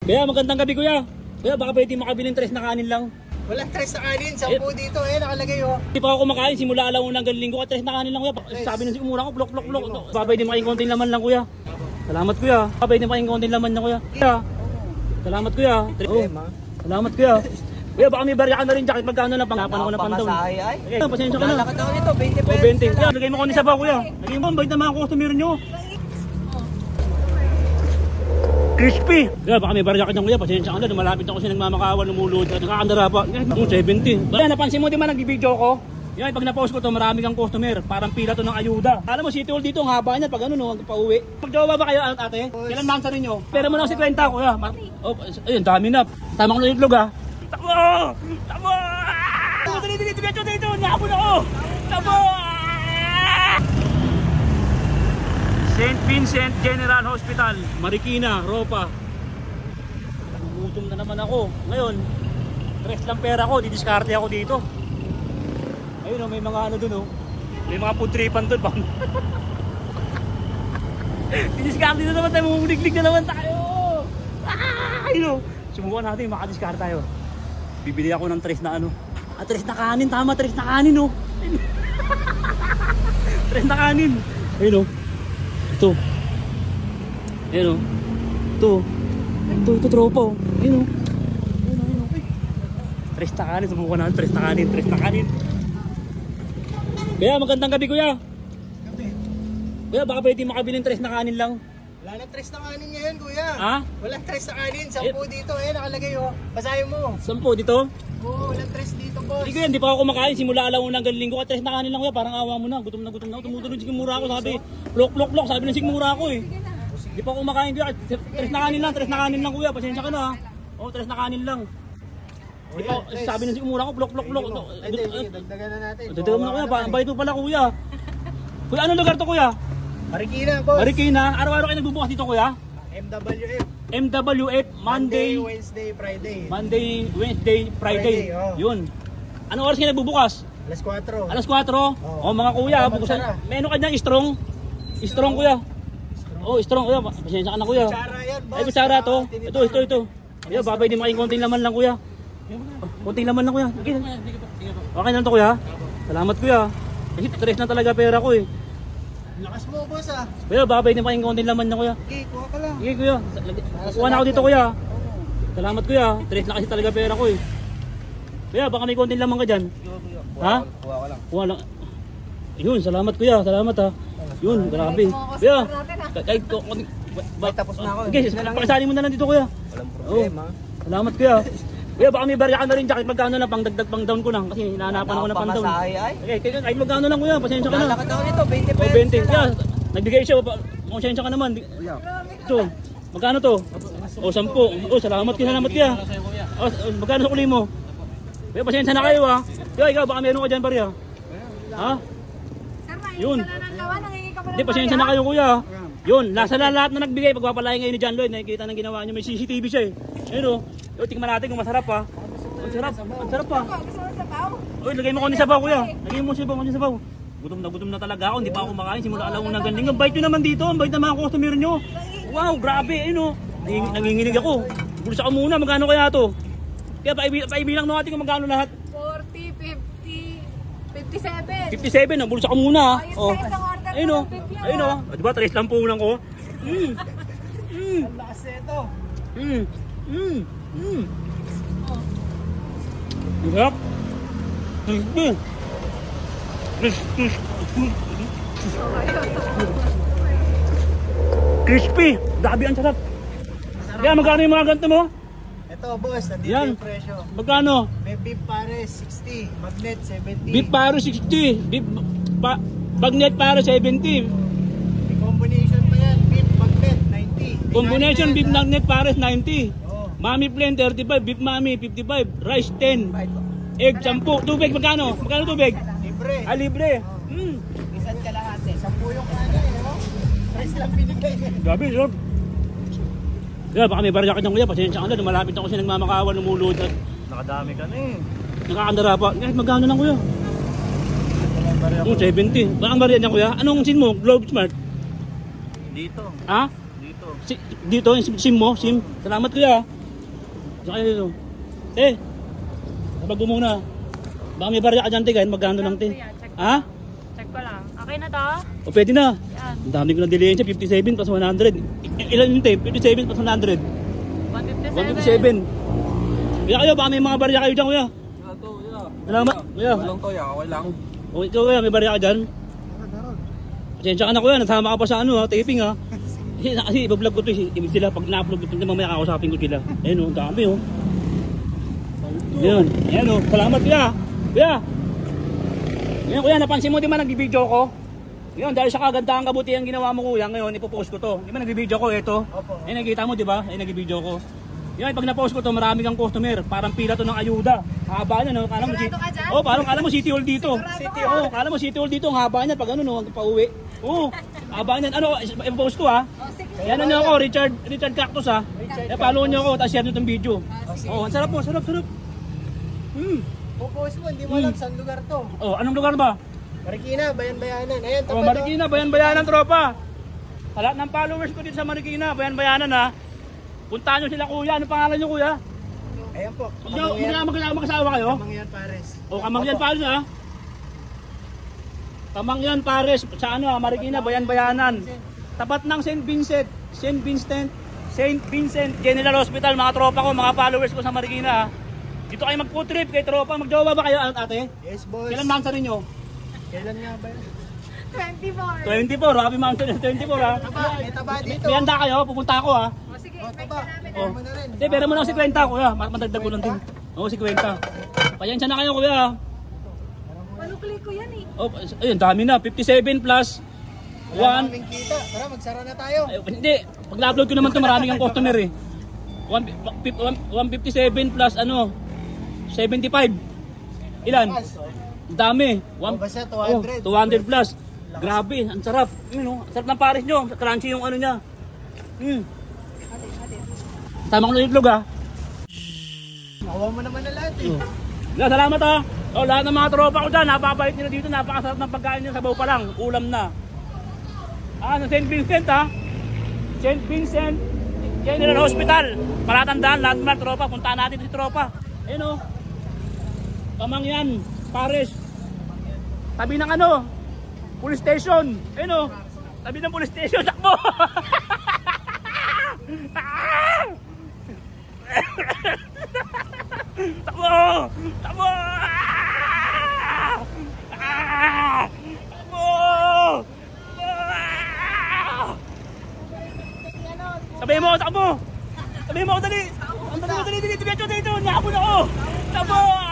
Kaya magandang gabi kuya. Kuya baka pwede makabiling tres na kanin lang. Walang tres na kanin, 10 dito nakalagay oh. Hindi pa ako kumakain simula alauna hanggang linggo ka tres na kanin lang kuya. Sabi ng umura ko blok. Baka pwede makain konting laman lang kuya. Salamat kuya. Baka pwede makain konting laman niya kuya. Kuya. Salamat kuya. Oh. Salamat kuya. Kuya baka may barya ka na rin jacket magkano lang panghapan ko na pantaon. Okay, pasensya ka na. Lalakad ako nito, 20 pesos. 20. Kuya, lagay mo ko ni sabaw kuya. Lagay mo, bait na mga customer nyo. Crispy! Kaya baka may barya ka dyan kuya, pasensya ka na, lumalapit ako siya nagmamakawan, lumulod, nakakandara pa. Kung 70. Kaya napansin mo di ba nag-video ko? Yan, pag na-post ko to, marami kang customer, parang pila to ng ayuda. Alam mo, City Hall dito, ang haba niya, pag ano no, pauwi. Magjawa ba kayo ate? Kailan mansa rin nyo? Pero mo na si 20 kuya. Oh, ayun, dami na. Tama ko na itlog ha. Tamo! Tamo! Dito, nakapon ako! Tamo! St. Vincent General Hospital, Marikina, Ropa. Nagugutom na naman ako. Ngayon, tres lang pera ko, didiskarte ako dito. Ayun may mga ano dun may mga food tripan dun. Didiskarte na naman tayo, mumuliglig na naman tayo. Ayun subukan natin, makadiskarte tayo. Bibili ako ng tres na tres na kanin, tama, tres na kanin tres na kanin. Ayun ito. Ayun ito tropa Ayun tres na kanin, subukan natin, tres na kanin. Kaya magandang gabi kuya. Gabi. Kuya baka pwede makabiling tres na kanin lang. Wala na tres na kanin ngayon kuya. Ha? Walang tres na kanin, 10 dito nakalagay oh. Basahin mo. 10 dito? Oo, walang tres dito boss. Hindi kuya, hindi pa ako kumakain simula alauna hanggang linggo ka tres na kanin lang kuya, parang awa mo na. Gutom na ako, tumutulog si Kimura ako, sabi plok, sabi ng Sigmura ako Hindi pa ako kumakain kuya, tres na kanin lang kuya, pasensya ka na ha. Oh, tres na kanin lang. Di pa, sabi ng Sigmura ako plok. Dagdagan na natin. Dagdagan mo na kuya, bait mo pala kuya. Kuya, anong lugar to kuya? Marikina boss. Marikina, araw-araw kayo nagbubukas dito kuya? MWF. Monday, Wednesday, Friday. Yun. Anong oras kayo nagbubukas? Alas 4. Oh, mga kuya, bukusan. May ano ka dyan, strong? Strong kuya. Oh, strong kuya. Pasensya ka na kuya. Kutsara yan boss. Ay, kutsara to. Ito. Kuya, babay din makain konting laman lang kuya. Konting laman lang kuya. Okay na to kuya. Salamat kuya. Kasi tres na talaga pera ko Lakas mo boss Kuya, babay din makain konting laman na kuya. Okay, kuha ka lang. Sige kuya. Kuha na ako dito kuya. Salamat kuya. Tres na kasi talaga pera ko Kuya, baka may konting laman ka dyan. Ha? Kuha ka lang. Kuha lang. Yun, salamat kuya. Salamat ha. Yun, grabe. Kuya, kahit tapos na ako. Okay, pakisali mo na lang dito kuya. Walang problema. Salamat kuya. Kuya, baka may barya ka na rin jacket. Magkano lang, pang dagdag pang down ko lang. Kasi hinahanapan ako ng pang down. Okay, kahit magkano lang kuya. Pasensya ka na. Lalakad ako nito, 20 pesos. O, 20. Kuya, nagbigay siya. Pasensya ka naman. Ito, magkano to? O, 10. O, salamat kuya. O, magkano sa kuli mo? Kuya, pasensya na kayo Kuya, ikaw, baka meron ka dyan barya. Ha? Yun. Hindi, pasensya na kayo kuya. Yun, lahat na nagbigay. Pagpapalain ngayon ni John Lloyd, nakikita ng ginawa niyo. May CCTV siya Ayun tingnan natin kung masarap Ang sarap Uy, lagay mo ko ni sabaw kuya. Lagay mo ni sabaw. Gutom na talaga ako, hindi pa ako kumakain. Simula alauna hanggang linggo. Ang bait nyo naman dito, ang bait na mga customer nyo. Wow, grabe, nanginginig ako. Bulsa ka muna, magkano kaya to? Kaya paibilang natin kung magkano lahat. 40, 50, 57, 57. bulsa ka muna Ayun Diba, 3 lang po lang ko. Ang lakas nito. Sarap. Crispy. Dabi ang sarap. Kaya magkano yung mga ganito mo? Ito boss, nandito Yan. yung presyo. Magkano? May beef pares 60, magnet 70. Beef paro 60. Bagnet paro 70. May combination pa yan, beef magnet 90. Combination beef magnet pares 90. Oh. Mami plain 35, beef mami 55, rice 10, egg 10. Tubig magkano? Magkano tubig? Libre. Libre. Isan ka lang ate, 10 yung kanin Price lang binigay Gabi, sir. Kaya baka may barya ka dyan kuya, pasensya ka na, lumalapit ako siya nagmamakawan, lumulod. Nakadami ka na Nakakandara pa. Kahit magkano lang kuya? 70. Baka ang barya niya kuya? Anong SIM mo? Globe Smart? Dito. Ha? Dito. Dito, yung SIM mo? SIM? Salamat kuya. Saka dito. Sabag mo muna. Baka may barya ka dyan, Tigan. Magkano lang, Ti? Ha? Check ko lang. Okay na to? O, pwede na. Yan. Ang dami ko na dilensya. 57 plus 100. Ilan yun, Ti? 57 plus 100. 157. 157. Kuya kayo, baka may mga barya kayo dyan, kuya. Salamat, kuya. Walang toya, okay lang. O, ikaw, kuya, may barya ka dyan? Pasensya ka na, kuya. Nasama ka pa sa ano, ha? Taping, ha? Kasi ibablog ko to, ibig sila, pag na-upload ko ito, mamaya kakausapin ko sila. Ayun, ang dami, oh. Ayun, ayan, oh. Salamat, kuya. Kuya. Ngayon, kuya, napansin mo di ba nagbibideo ko? Ngayon, dahil sa kagandahan kabutihan ginawa mo, kuya, ngayon ipopost ko to. Di ba nagbibideo ko, ito? Opo. Ayun, nakikita mo, di ba? Ayun, nagbibideo ko. Ngayon, pag na-post ko to, marami kang customer. Parang pila to ng ayuda. Haba niya, no? Kala mo, Sigurado ka dyan? oh, parang kala mo City Hall dito. Sigurado ka? Oh, kala mo City Hall dito, ang haba niya pag ano, no, pauwi. Oh, haba niyan. Ano, ipopost ko, ha? Oh, sige. Yan ano ako, Richard Cactus, ha? Follow niyo ako, tapos share niyo itong video. Oh, ang sarap po, sarap. Pupost mo, hindi mo alam saan lugar to. Oh, anong lugar ba? Marikina, Bayan-Bayanan. Ayan, Oh, tapat Marikina, Bayan-Bayanan, tropa. Sa lahat ng followers ko dito sa Marikina, Bayan-Bayanan, ha. Puntahan nyo sila, kuya. Ano pangalan nyo, kuya? Ayan po. Mag-asawa kayo? Kamangyan Pares. O, Kamangyan Pares, ha? Kamangyan Pares, sa ano, ha? Marikina, Bayan-Bayanan. Tapat ng St. Vincent General Hospital, mga tropa ko, mga followers ko sa Marikina, ha? Dito kayo mag-food trip kay tropa. Magjowa ba kayo, ate? Yes, boss. Kailan mansa ninyo? Kailan nga ba yun? 24. 24, happy mansa 24, ha? May taba dito. May handa kayo, pupunta ako, ha? O, sige, Oh, make taba. ka namin. Oh. Mo na rin. Hindi, pero mo na ako si Kwenta, kuya. Matagdag ko lang din. Oo, si Kwenta. Pasensya na kayo, kuya. Panukli ko yan, eh. Oh, ayun, dami na. 57 plus 1. Maraming kita. Tara, magsara na tayo. Hindi, pag na-upload ko naman ito, marami kang customer eh. 157 plus ano, 75. Ilan? Ang dami. Basta 200. 200 plus. Grabe, ang sarap. Ang sarap ng pares nyo. Crunchy yung ano niya. Tama ko na itlog, ha. Nakuha mo naman na lahat eh. Salamat, ha. O, lahat ng mga tropa ko dyan, napapait nila dito. Napakasarap ng pagkain nyo. Sabaw pa lang, ulam na. Sa St. Vincent, ha. St. Vincent General Hospital. Palatandaan, lahat ng mga tropa. Puntaan natin si tropa. Ayun, o. Kamangyan, Pares. Tabi ng ano, police station. Ayun, o. Tabi ng police station. Takbo! Takbo! Takbo! Takbo! Sabihin mo, takbo! Sabihin mo, dali! Ang dali mo, dali! Dito! Nahabol ako! Takbo!